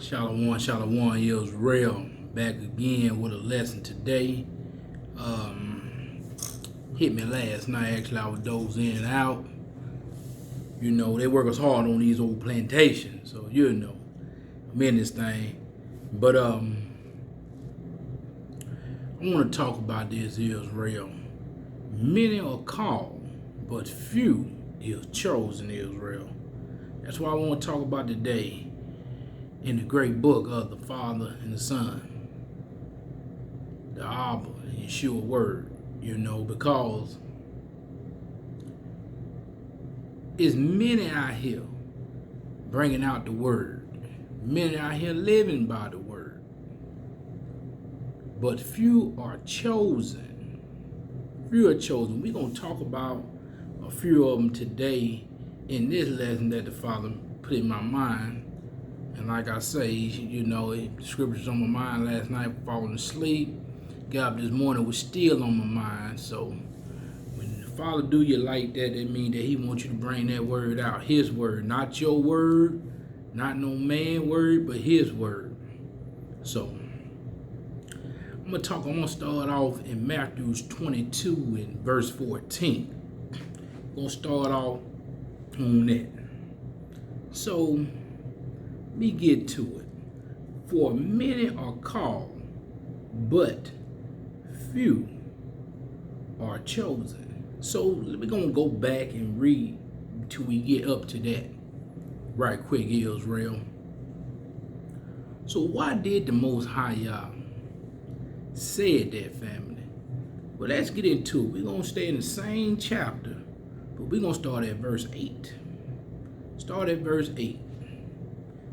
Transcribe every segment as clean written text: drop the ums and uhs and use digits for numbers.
Shalawam Israel, back again with a lesson today. Hit me last night. Actually, I was dozing in and out. You know, they work us hard on these old plantations, so I'm in this thing. But I want to talk about this Israel. Many are called, but few is chosen Israel. That's what I want to talk about today in the great book of the Father and the Son, the Abba and Yahshua word, because it's many out here bringing out the word, many out here living by the word, but few are chosen. Few are chosen. We're going to talk about a few of them today in this lesson that the Father put in my mind. And like I say, the scriptures on my mind last night, falling asleep. Got up this morning, was still on my mind. So when the Father do you like that, that means that He wants you to bring that word out. His word, not your word, not no man word, but His word. So I'm going to start off in Matthew 22 and verse 14. I'm going to start off on that. So let me get to it. For many are called, but few are chosen. So we're going to go back and read until we get up to that right quick, Israel. So why did the MostHigh said that, family? Well, let's get into it. We're going to stay in the same chapter, but we're going to start at verse 8. Start at verse 8.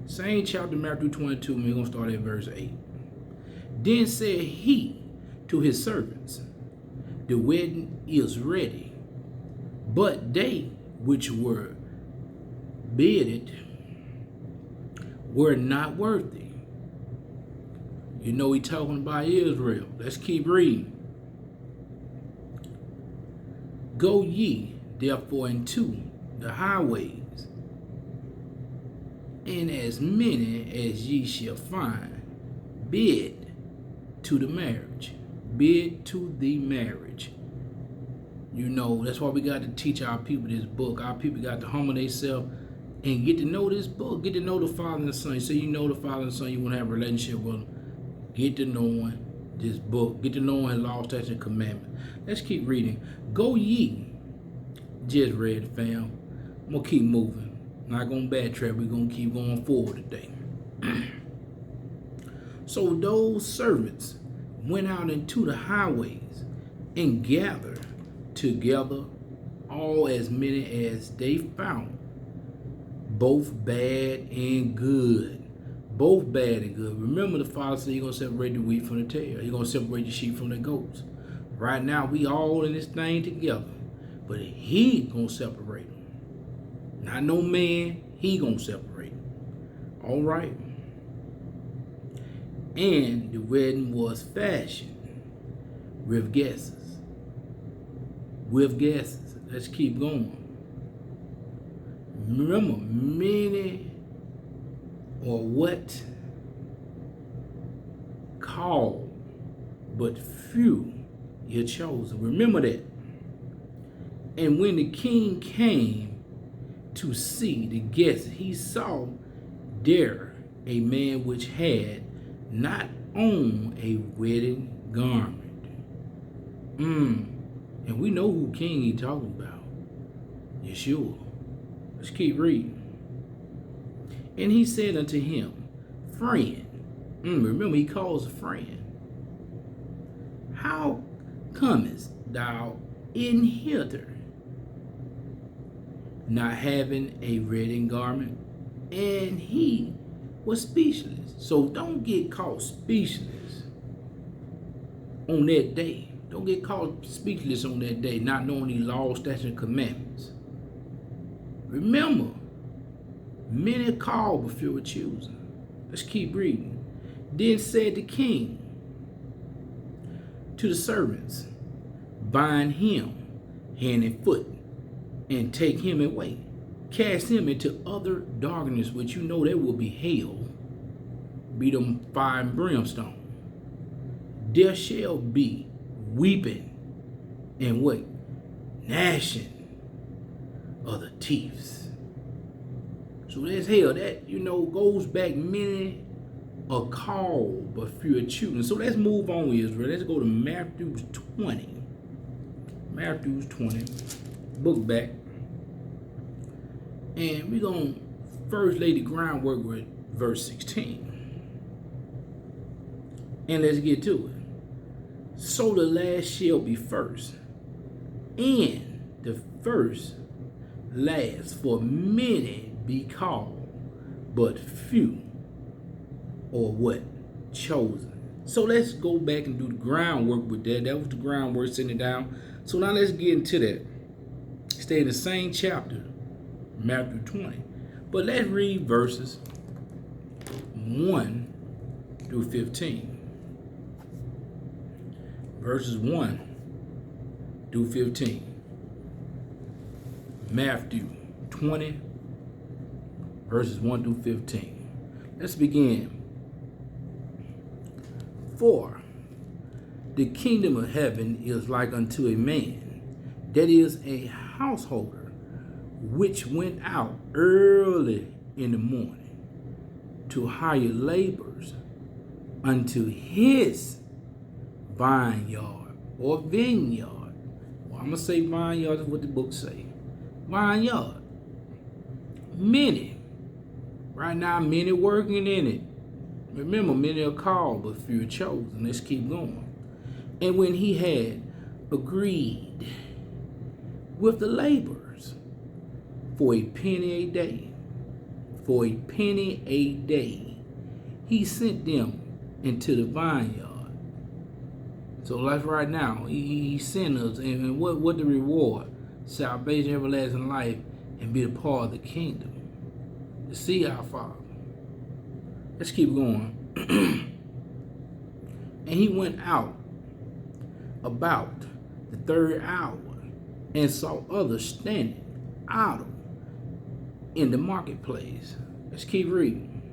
Same chapter, Matthew 22, and we're going to start at verse 8. Then said he to his servants, the wedding is ready, but they which were bidden were not worthy. He talking about Israel. Let's keep reading. Go ye therefore into the highways, and as many as ye shall find, bid to the marriage. Bid to the marriage. That's why we got to teach our people this book. Our people got to humble themselves and get to know this book. Get to know the Father and the Son. You say you know the Father and the Son, you want to have a relationship with them. Get to knowing this book. Get to knowing His law, statutes, and commandments. Let's keep reading. Go ye. Just read it, fam. I'm going to keep moving. Not going to backtrack. We're going to keep going forward today. So those servants went out into the highways and gathered together all as many as they found, both bad and good. Both bad and good. Remember, the Father said He's going to separate the wheat from the tare. He's going to separate the sheep from the goats. Right now, we all in this thing together. But He going to separate them. Not no man. He going to separate them. All right. And the wedding was fashioned with guests. With guests. Let's keep going. Remember, many or what called, but few are chosen. Remember that. And when the king came to see the guests, he saw there a man which had not on a wedding garment. And we know who king he talking about. Yahshua. Let's keep reading. And he said unto him, friend. Remember, he calls a friend. How comest thou in hither, not having a wedding garment? And he was speechless. So don't get caught speechless on that day. Don't get caught speechless on that day, not knowing these laws, statutes, and commandments. Remember, many are called, but few are chosen. Let's keep reading. Then said the king to the servants, bind him hand and foot, and take him away. Cast him into other darkness, which there will be hell. be them fire and brimstone. There shall be weeping and what? Gnashing of the teeth. So that's hell. That, goes back many a call, but few are choosing. So let's move on, Israel. Let's go to Matthew 20. Matthew 20. Book back. And we're going to first lay the groundwork with verse 16. And let's get to it. So the last shall be first, and the first last. For many be called, but few or what? Chosen. So let's go back and do the groundwork with that. That was the groundwork, sitting it down. So now let's get into that. Stay in the same chapter, Matthew 20. But let's read verses 1 through 15. Verses 1 through 15. Matthew 20, verses 1 through 15. Let's begin. For the kingdom of heaven is like unto a man that is a householder, which went out early in the morning to hire laborers unto his vineyard or vineyard. Well, I'm going to say vineyard is what the book say. Vineyard. Many. Right now, many working in it. Remember, many are called, but few are chosen. Let's keep going. And when he had agreed with the laborers for a penny a day, he sent them into the vineyard. So like right now, he sent us, and what the reward? Salvation, everlasting life, and be a part of the kingdom. To see our Father. Let's keep going. And he went out about the third hour and saw others standing idle in the marketplace. Let's keep reading.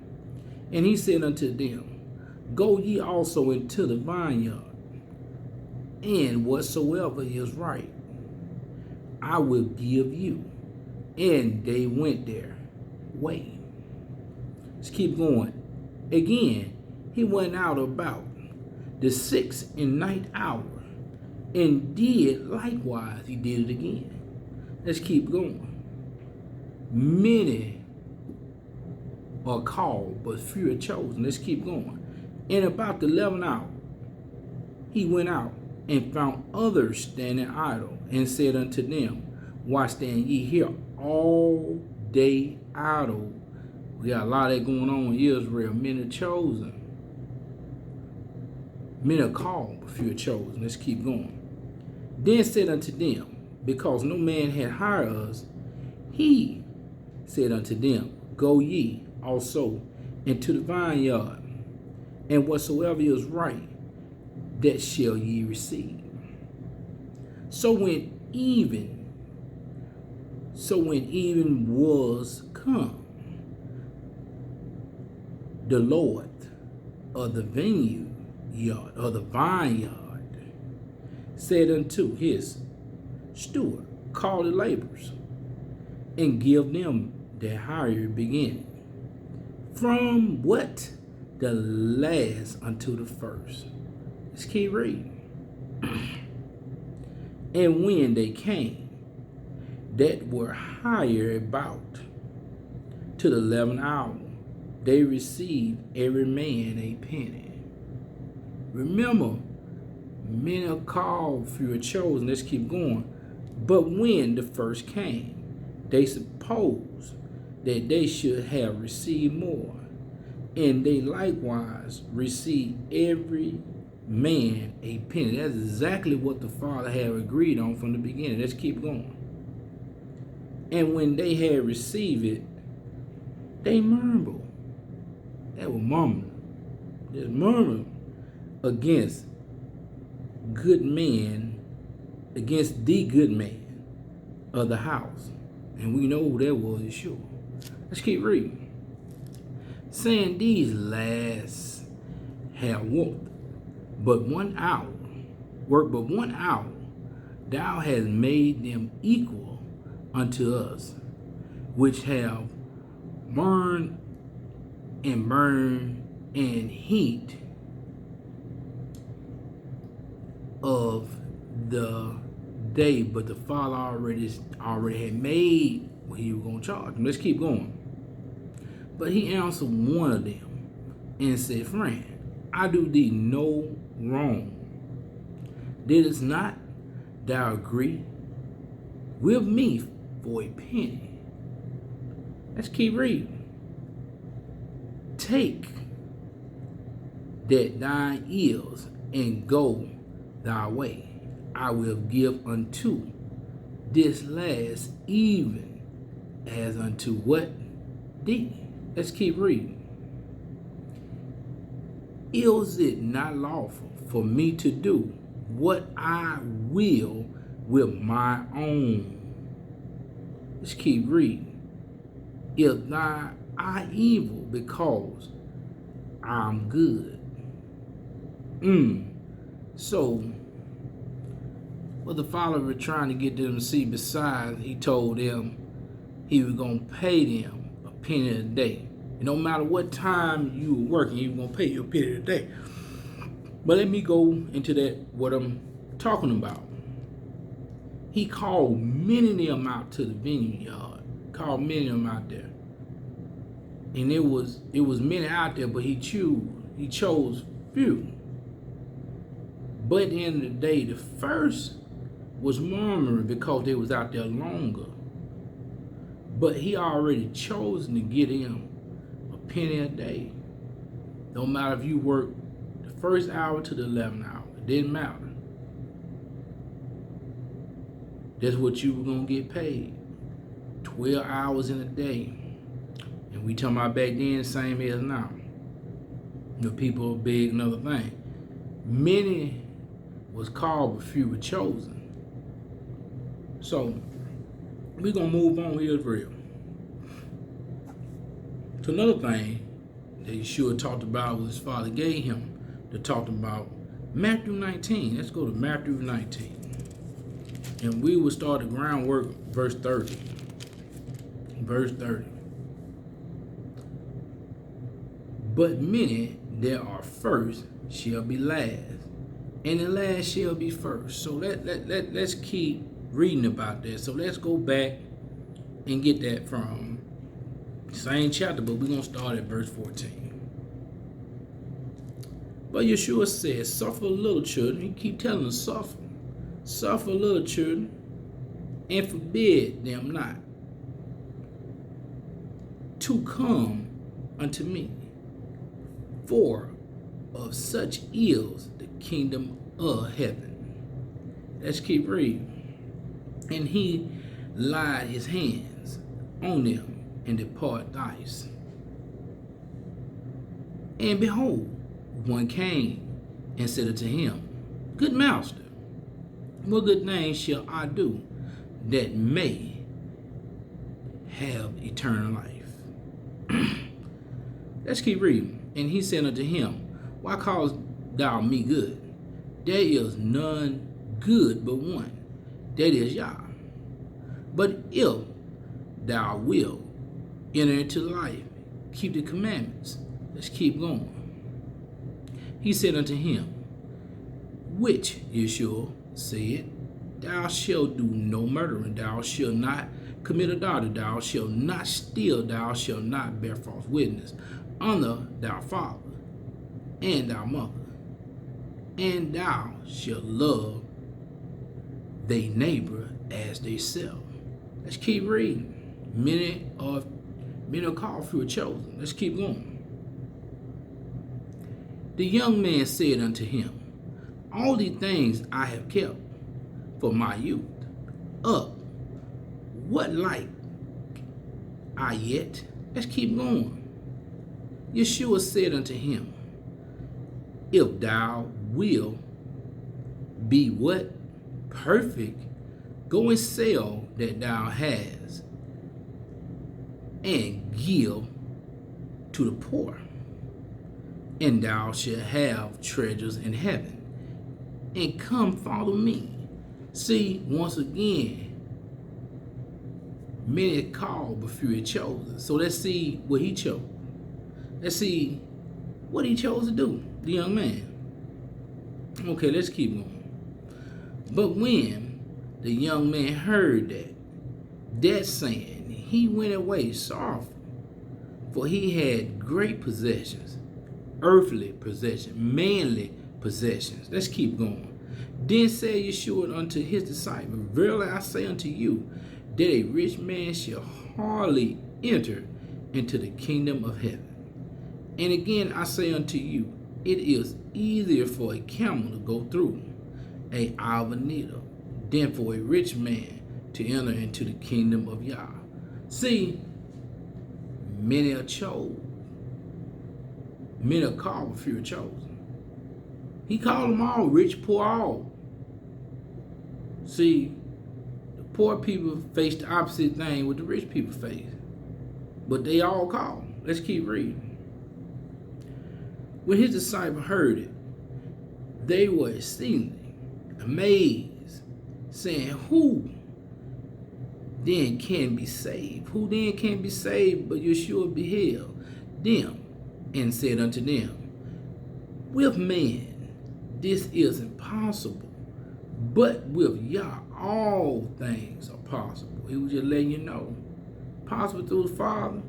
And he said unto them, Go ye also into the vineyard, and whatsoever is right, I will give you. And they went their way. Let's keep going. Again, he went out about the 6th and 9th hour, and did likewise. He did it again. Let's keep going. Many are called, but few are chosen. Let's keep going. And about the 11th hour, he went out and found others standing idle, and said unto them, Why stand ye here all day idle? We got a lot of that going on in Israel. Many are chosen. Many are called, but few are chosen. Let's keep going. Then said unto them, Because no man had hired us, he said unto them, Go ye also into the vineyard, and whatsoever is right, that shall ye receive. So when even was come, the Lord of the vineyard or the vineyard said unto his steward, Call the laborers, and give them their hire beginning, from what? The last unto the first. Let's keep reading. And when they came that were hired about to the 11th hour, they received every man a penny. Remember, many are called, few are chosen. Let's keep going. But when the first came, they supposed that they should have received more, and they likewise received every man a penny. That's exactly what the Father had agreed on from the beginning. Let's keep going. And when they had received it, they murmured. They were murmuring. Just murmuring against the good man of the house. And we know who that was, Yahshua. Let's keep reading. saying, these lads have worked but 1 hour, thou hast made them equal unto us, which have burned and heat of the day. But the Father already had made what he was going to charge them. Let's keep going. But he answered one of them and said, friend, I do thee no wrong. Didst not thou agree with me for a penny? Let's keep reading. Take that thine is and go thy way. I will give unto this last even as unto what thee. Let's keep reading. Is it not lawful for me to do what I will with my own? Let's keep reading. If I evil because I'm good. So what the Father was trying to get them to see, besides, he told them he was going to pay them a penny a day. And no matter what time you were working, he was going to pay you a penny a day. But let me go into that, what I'm talking about. He called many of them out to the vineyard. Called many of them out there. And it was many out there, but he chose few. But at the end of the day, the first was murmuring because they was out there longer. But he already chosen to get him a penny a day. No matter if you work the first hour to the 11th hour, it didn't matter. That's what you were going to get paid. 12 hours in a day. And we talking about back then, same as now. The people are big, another thing. Many was called, but few were chosen. So, we're going to move on with Israel. So another thing that Yahshua talked about was his Father gave him to talk about Matthew 19. Let's go to Matthew 19. And we will start the groundwork, verse 30. Verse 30. But many that are first shall be last, and the last shall be first. So let's keep reading about that. So let's go back and get that from the same chapter, but we're going to start at verse 14. But Yahshua says, suffer little children. He keep telling us, suffer little children, and forbid them not to come unto me. For of such is the kingdom of heaven. Let's keep reading. And he laid his hands on them and departed thence. And behold, one came and said unto him, Good master, what good thing shall I do that may have eternal life? Let's keep reading. And he said unto him, Why callest thou me good? There is none good but one, that is Yah. But if thou wilt enter into life, keep the commandments. Let's keep going. He said unto him, which Yahshua said, Thou shalt do no murdering, thou shalt not commit adultery, thou shalt not steal, thou shalt not bear false witness. Honor thy father and thy mother, and thou shalt love thy neighbor as thyself. Let's keep reading. Many are called, few are chosen. Let's keep going. The young man said unto him, All these things I have kept for my youth. Up, what like I yet? Let's keep going. Yahshua said unto him, If thou wilt be what? Perfect, go and sell that thou hast, and give to the poor, and thou shalt have treasures in heaven. And come follow me. See, once again, many are called, but few are chosen. So let's see what he chose. Let's see what he chose to do, the young man. Okay, let's keep going. But when the young man heard that saying, he went away sorrowful, for he had great possessions, earthly possessions, manly possessions. Let's keep going. Then said Yahshua unto his disciples, verily I say unto you, that a rich man shall hardly enter into the kingdom of heaven. And again I say unto you, it is easier for a camel to go through an eye of a needle than for a rich man to enter into the kingdom of Yah. See, many are chosen. Many are called, but few are chosen. He called them all rich, poor, all. See, the poor people face the opposite thing what the rich people face. But they all called. Let's keep reading. When his disciples heard it, they were exceedingly amazed, saying, who then can be saved? Who then can be saved? But Yahshua beheld them and said unto them, with man this is impossible, but with Yah all things are possible. He was just letting you know. Possible through the Father.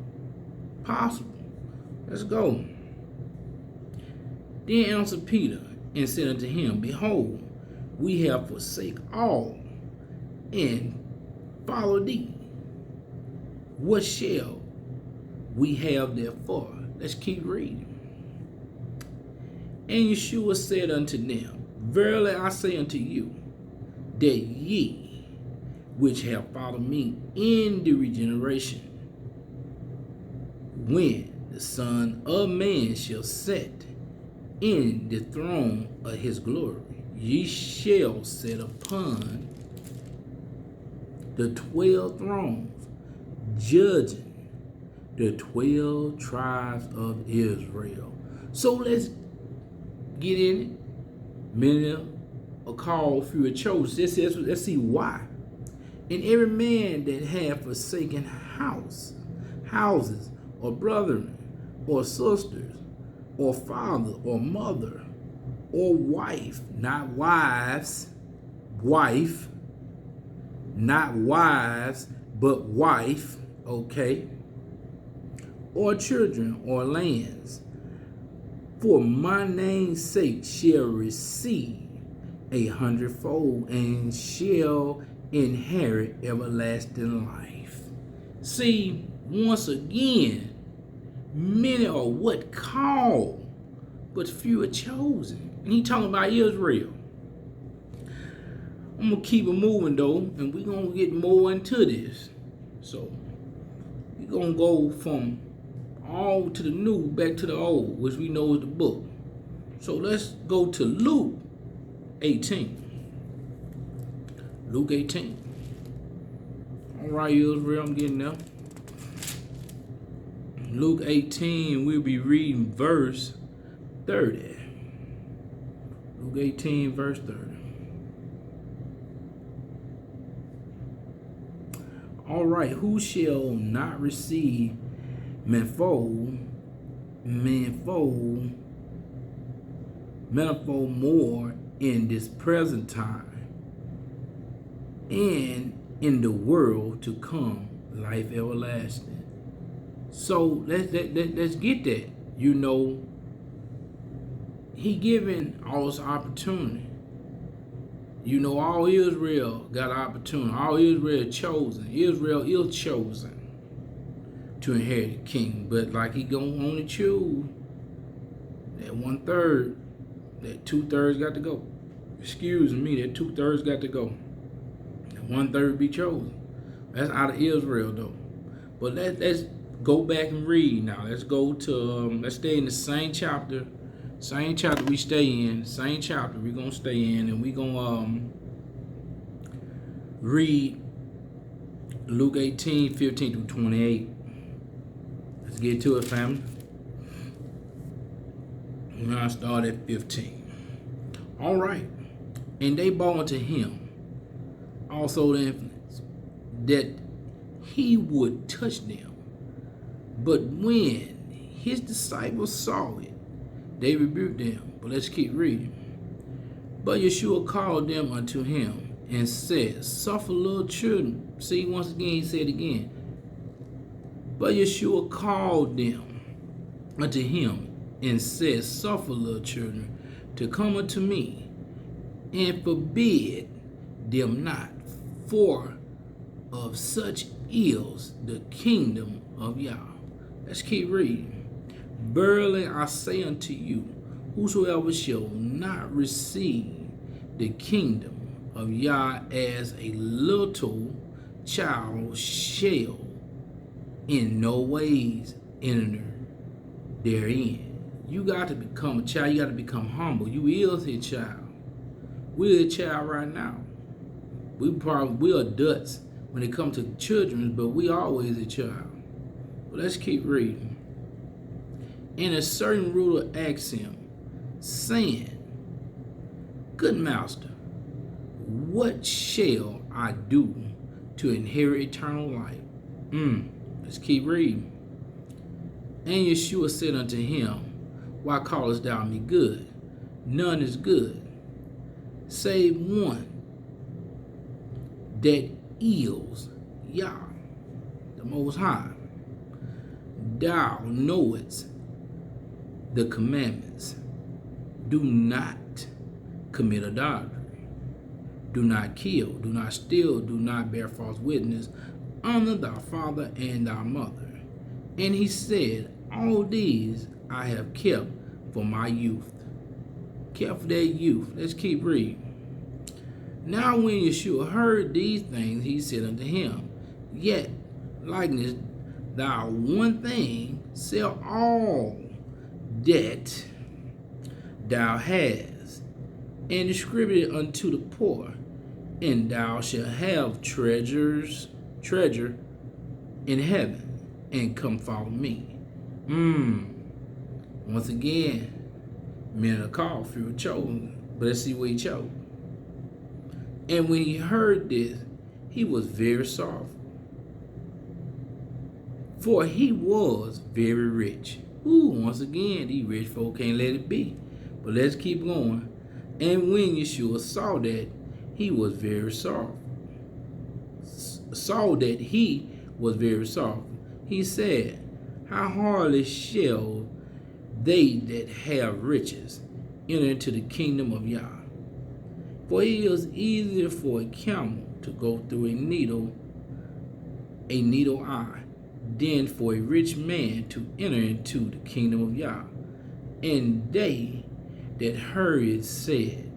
Possible. Let's go. Then answered Peter and said unto him, behold, we have forsaken all and follow thee. What shall we have therefore? Let's keep reading. And Yahshua said unto them, verily I say unto you, that ye which have followed me in the regeneration, when the Son of Man shall set in the throne of his glory, ye shall sit upon the 12 thrones, judging the 12 tribes of Israel. So let's get in it. Many are called, few are chosen. Let's see why. And every man that hath forsaken houses, or brethren, or sisters, or father, or mother, or wife, not wives, wife, not wives, but wife, okay, or children, or lands, for my name's sake shall receive 100-fold and shall inherit everlasting life. See, once again, many are what called, but few are chosen. And he talking about Israel. I'm going to keep it moving though, and we're going to get more into this. So, we're going to go from all to the new, back to the old, which we know is the book. So let's go to Luke 18. Luke 18. All right, Israel, I'm getting there. Luke 18, we'll be reading verse 30. Luke 18, verse 30. All right, who shall not receive manifold more in this present time, and in the world to come life everlasting. So let's get that. You know, he giving us opportunity. You know, all Israel got opportunity. All Israel chosen. Israel is chosen to inherit the king. But like he gonna only choose that 1/3, that 2/3 got to go. Excuse me, that 2/3 got to go. And 1/3 be chosen. That's out of Israel though. But let's go back and read now. Let's go to let's stay in the same chapter. Same chapter we stay in. Same chapter we're gonna stay in, and we're gonna read Luke 18, 15 through 28. Let's get to it, family. Now I start at 15. All right. And they brought unto him also the infants, that he would touch them. But when his disciples saw it, they rebuked them. But let's keep reading. But Yahshua called them unto him and said, suffer little children. See, once again, he said again. But Yahshua called them unto him and said, suffer little children to come unto me, and forbid them not, for of such is the kingdom of Yah. Let's keep reading. Verily I say unto you, whosoever shall not receive the kingdom of Yah as a little child shall in no ways enter therein. You got to become a child. You got to become humble. You is a child. We're a child right now. We are adults when it comes to children, but we always a child. But let's keep reading. And a certain ruler asked him, saying, Good master, what shall I do to inherit eternal life? Let's keep reading. And Yahshua said unto him, Why callest thou me good? None is good, save one, that is Yah, the Most High. Thou knowest the commandments. Do not commit adultery. Do not kill. Do not steal. Do not bear false witness. Honor thy father and thy mother. And he said, All these I have kept for my youth. Kept for their youth. Let's keep reading. Now when Yahshua heard these things, he said unto him, Yet likeness thou one thing, sell all that thou hast, and distribute it unto the poor, and thou shalt have treasure in heaven, and come follow me. Once again, men are called, few are chosen. But let's see what he chose. And when he heard this, he was very sorrowful, for he was very rich. Once again, these rich folk can't let it be. But let's keep going. And when Yahshua saw that he was very sorrowful, he said, How hardly shall they that have riches enter into the kingdom of Yah? For it is easier for a camel to go through a needle eye than for a rich man to enter into the kingdom of Yah. And they that heard it said,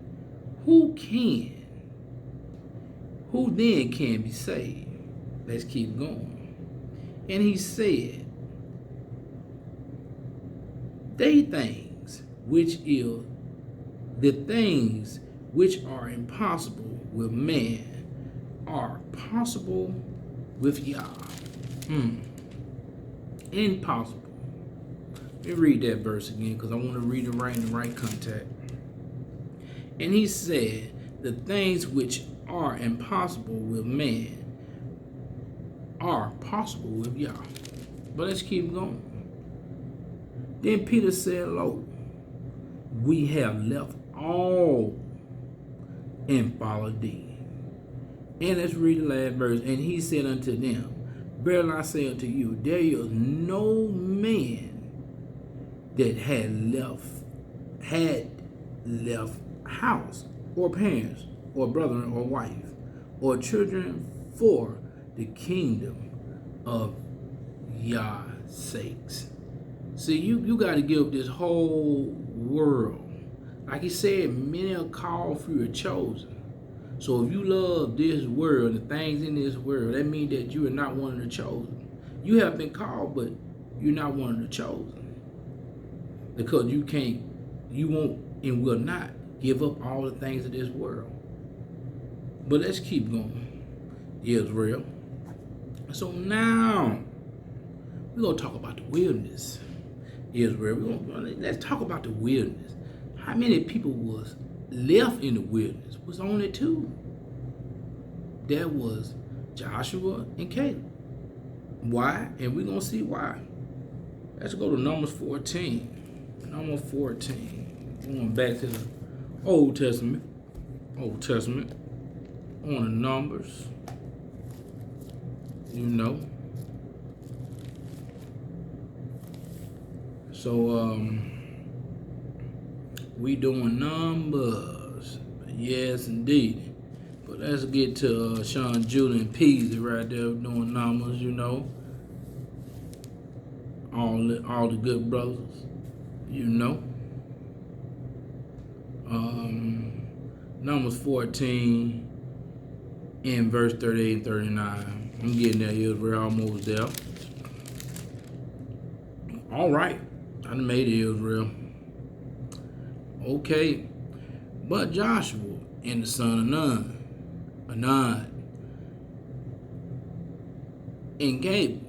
Who then can be saved? Let's keep going. And he said, The things which are impossible with man are possible with Yah. Impossible. Let me read that verse again because I want to read it right in the right context. And he said, the things which are impossible with man are possible with Yah. But let's keep going. Then Peter said, Lo, we have left all and followed thee. And let's read the last verse. And he said unto them, Verily I say unto you, there is no man that had left house, or parents, or brother, or wife, or children for the kingdom of Yah's sakes. See, you got to give up this whole world. Like he said, many are called, few are chosen. So if you love this world, the things in this world, that means that you are not one of the chosen. You have been called, but you're not one of the chosen. Because you won't and will not give up all the things of this world. But let's keep going. Israel. So now, we're going to talk about the wilderness. Israel. Let's talk about the wilderness. How many people was left in the wilderness? It was only two. There was Joshua and Caleb. Why? And we're going to see why. Let's go to Numbers 14. Number 14. Going back to the Old Testament. Old Testament. On the Numbers. You know. So, we doing Numbers. Yes, indeed. But let's get to Sean, Julie, and Peasy right there doing Numbers, you know. All the good brothers, you know. Numbers 14 in verse 38 and 39. I'm getting there, Israel, almost there. All right, I done made it, Israel. Okay, but Joshua and the son of Nun, and Caleb,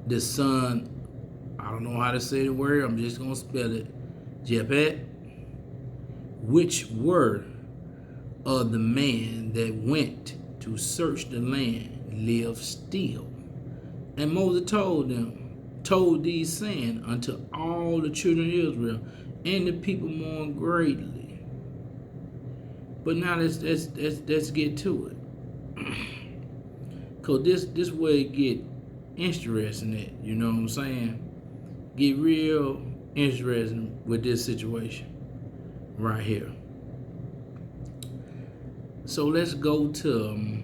the son, I don't know how to say the word, I'm just going to spell it, Jephthah, which were of the man that went to search the land, live still. And Moses told these saying unto all the children of Israel, and the people mourned greatly. But now let's get to it. Cause this way it get interesting at, you know what I'm saying? Get real interesting with this situation right here. So let's go to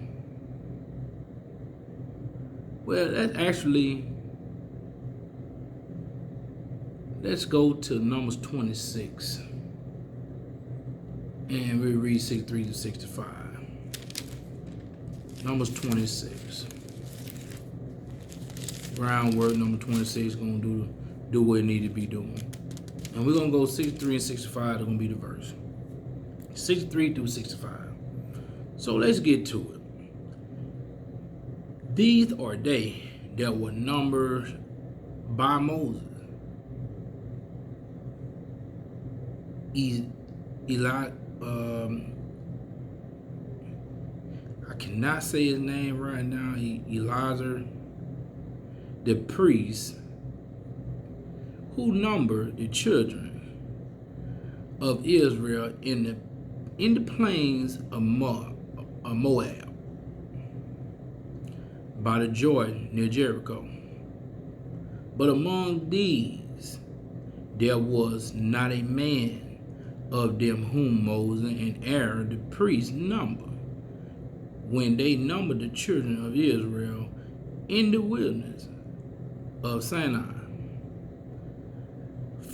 let's go to Numbers 26 and we read 63 to 65. Numbers 26. Groundwork number 26 gonna do what it need to be doing. And we're gonna go 63 and 65, they're gonna be the verse. 63 through 65. So let's get to it. These are they that were numbered by Moses. I cannot say his name right now. Eleazar, the priest, who numbered the children of Israel in the plains of Moab, by the Jordan near Jericho. But among these there was not a man of them whom Moses and Aaron the priest numbered, when they numbered the children of Israel in the wilderness of Sinai.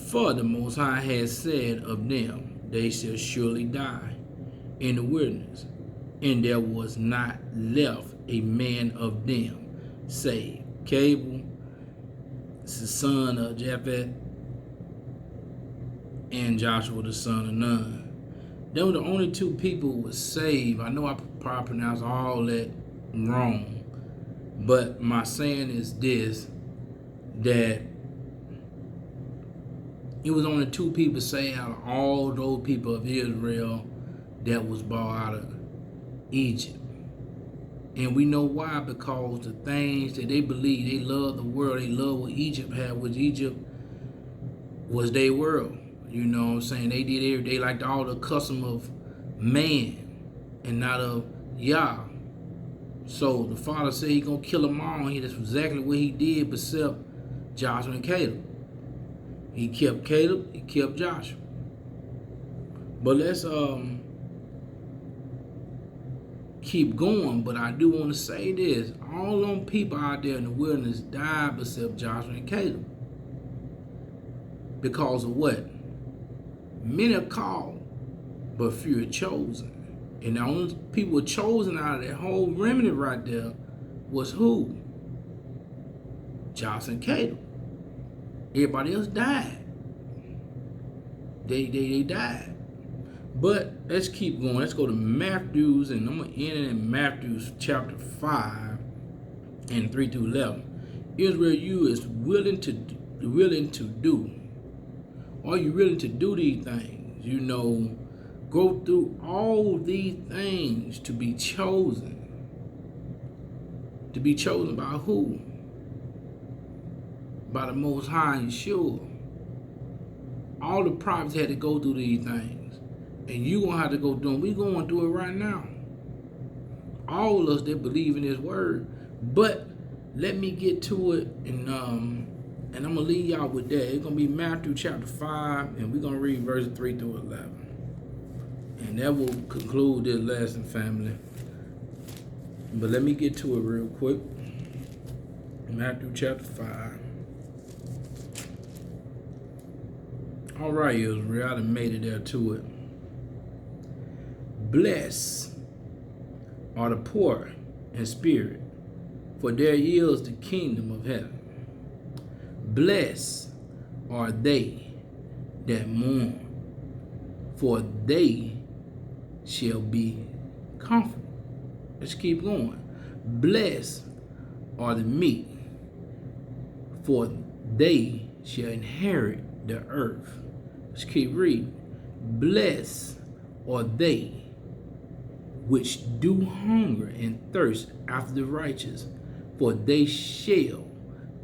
For the Most High had said of them, they shall surely die in the wilderness, and there was not left a man of them, save Caleb, the son of Jephthah, and Joshua, the son of Nun. They were the only two people who were saved. I know I probably pronounced all that wrong, but my saying is this, that it was only two people saved out of all those people of Israel that was brought out of Egypt. And we know why, because the things that they believe, they love the world, they love what Egypt had, which Egypt was their world. You know what I'm saying? They liked all the custom of man and not of Yah. So the father said he gonna kill them all, and that's exactly what he did, except Joshua and Caleb. He kept Caleb, he kept Joshua. But let's keep going. But I do want to say this: all them people out there in the wilderness died except Joshua and Caleb. Because of what? Many are called, but few are chosen. And the only people chosen out of that whole remnant right there was who? Joshua and Caleb. Everybody else died. They died. But let's keep going. Let's go to Matthew, and I'm going to end it in Matthew chapter 5 and 3 through 11. Israel, you is willing to do. Are you willing to do these things? You know, go through all these things to be chosen. To be chosen by who? By the Most High, Yahshua. All the prophets had to go through these things. And you gonna have to go through them. We going through it right now. All of us that believe in His word. But let me get to it, and I'm gonna leave y'all with that. It's gonna be Matthew chapter 5, and we're gonna read verses 3 through 11. And that will conclude this lesson, family. But let me get to it real quick. Matthew chapter 5. All right, Israel, I done made it there to it. Blessed are the poor in spirit, for theirs is the kingdom of heaven. Blessed are they that mourn, for they shall be comforted. Let's keep going. Blessed are the meek, for they shall inherit the earth. Let's keep reading. Blessed are they which do hunger and thirst after the righteous, for they shall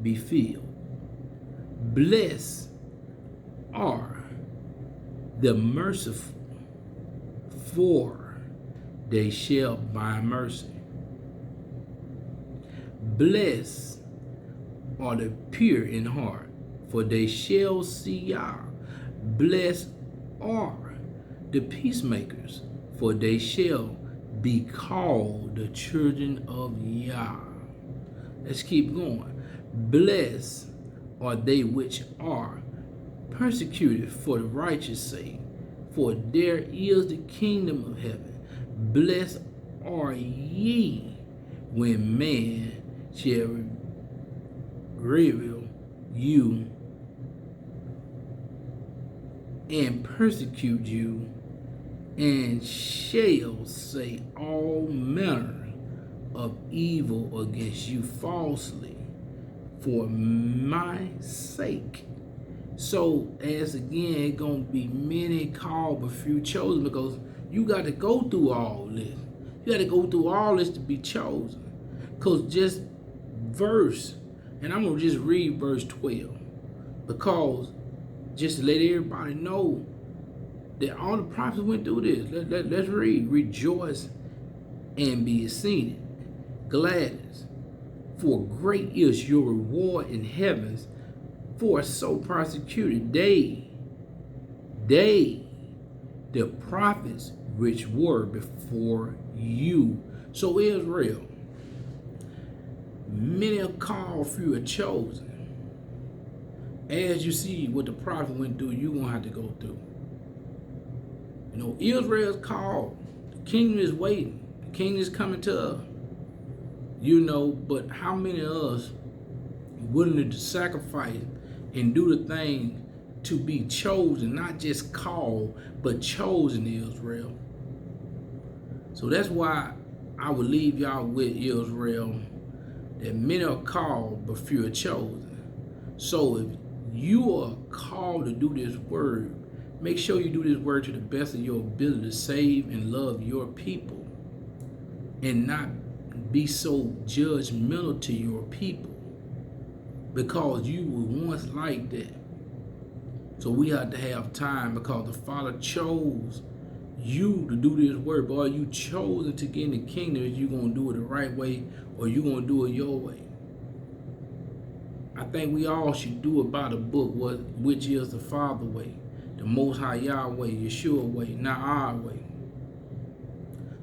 be filled. Blessed are the merciful, for they shall find mercy. Blessed are the pure in heart, for they shall see Yah. Blessed are the peacemakers, for they shall be called the children of Yah. Let's keep going. Blessed are they which are persecuted for the righteous sake, for there is the kingdom of heaven. Blessed are ye when man shall revile you and persecute you, and shall say all manner of evil against you falsely for my sake. So, as again, it's going to be many called but few chosen, because you got to go through all this. You got to go through all this to be chosen. Because just verse, and I'm going to just read verse 12, because just to let everybody know that all the prophets went through this. Let's read. Rejoice and be exceeding gladness, for great is your reward in heavens, for so persecuted they, the prophets which were before you. So Israel, many are called, few are chosen. As you see what the prophet went through, you're going to have to go through. You know, Israel's called. The kingdom is waiting. The kingdom is coming to us. You know, but how many of us willing to sacrifice and do the thing to be chosen, not just called, but chosen, Israel? So that's why I would leave y'all with Israel, that many are called, but few are chosen. So if you are called to do this word, make sure you do this word to the best of your ability to save and love your people, and not be so judgmental to your people, because you were once like that. So we have to have time, because the Father chose you to do this work. But are you chosen to get in the kingdom? Is you going to do it the right way, or you going to do it your way? I think we all should do it by the book, which is the Father way, the Most High Yahweh, Yahshua way, not our way.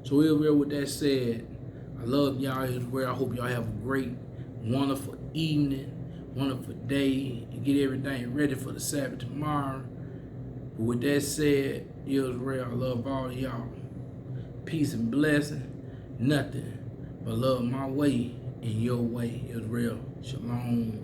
So Israel, with that said, I love y'all, Israel. I hope y'all have a great, wonderful evening, wonderful day, and get everything ready for the Sabbath tomorrow. But with that said, Israel, I love all of y'all. Peace and blessing. Nothing but love my way and your way, Israel. Shalom.